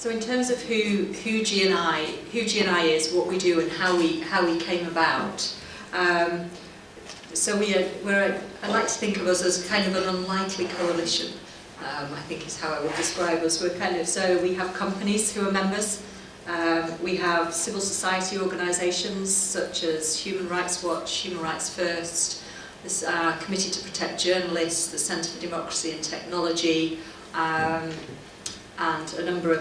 So in terms of who GNI is, what we do, and how we came about. So I like to think of us as kind of an unlikely coalition. I think is how I would describe us. So we have companies who are members. We have civil society organisations such as Human Rights Watch, Human Rights First, this Committee to Protect Journalists, the Centre for Democracy and Technology, and a number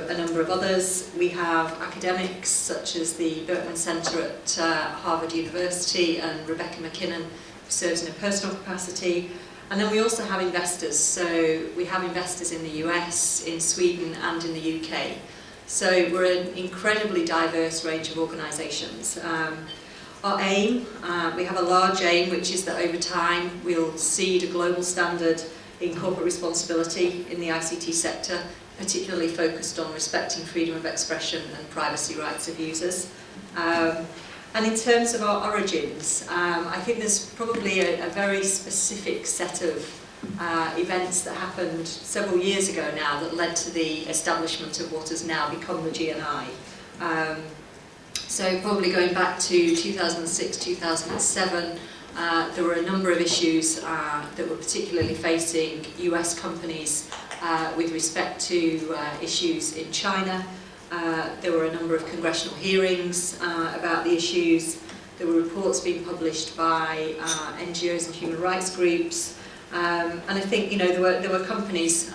of others. We have academics such as the Berkman Center at Harvard University and Rebecca McKinnon, who serves in a personal capacity. And then we also have investors. So we have investors in the US, in Sweden and in the UK. So we're an incredibly diverse range of organisations. Our aim, we have a large aim, which is that over time we'll seed a global standard in corporate responsibility in the ICT sector, particularly focused on respecting freedom of expression and privacy rights of users. And in terms of our origins, I think there's probably a very specific set of events that happened several years ago now that led to the establishment of what has now become the GNI. So probably going back to 2006, 2007, there were a number of issues that were particularly facing US companies with respect to issues in China. There were a number of congressional hearings about the issues. There were reports being published by NGOs and human rights groups. And I think there were companies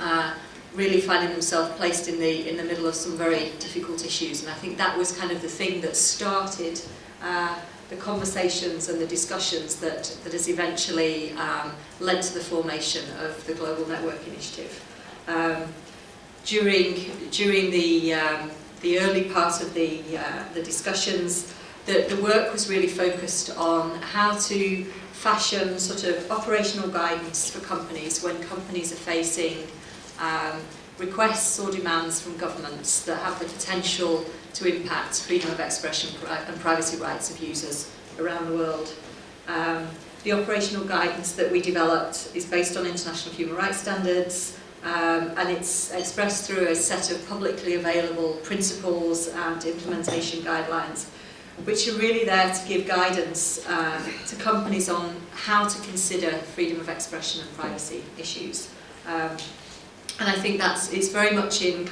really finding themselves placed in the middle of some very difficult issues. And I think that was kind of the thing that started the conversations and the discussions that has eventually led to the formation of the Global Network Initiative. During the early part of the discussions, the work was really focused on how to fashion sort of operational guidance for companies when companies are facing requests or demands from governments that have the potential to impact freedom of expression and privacy rights of users around the world. The operational guidance that we developed is based on international human rights standards, and it's expressed through a set of publicly available principles and implementation guidelines, which are really there to give guidance to companies on how to consider freedom of expression and privacy issues. And I think it's very much in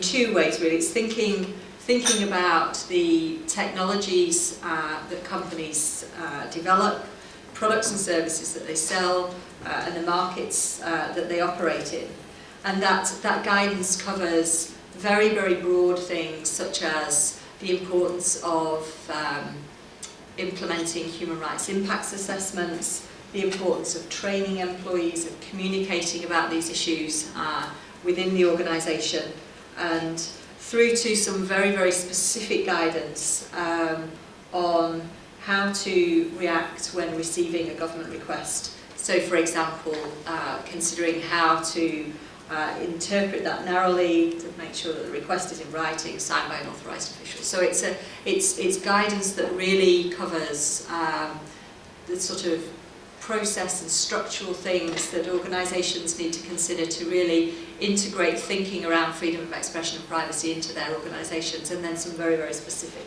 two ways really. It's thinking about the technologies that companies develop, products and services that they sell, and the markets that they operate in. And that guidance covers very, very broad things such as the importance of implementing human rights impacts assessments, the importance of training employees and communicating about these issues within the organisation, and through to some very, very specific guidance on how to react when receiving a government request. So, for example, considering how to interpret that narrowly to make sure that the request is in writing, signed by an authorised official. So it's guidance that really covers the sort of process and structural things that organisations need to consider to really integrate thinking around freedom of expression and privacy into their organisations, and then some very, very specific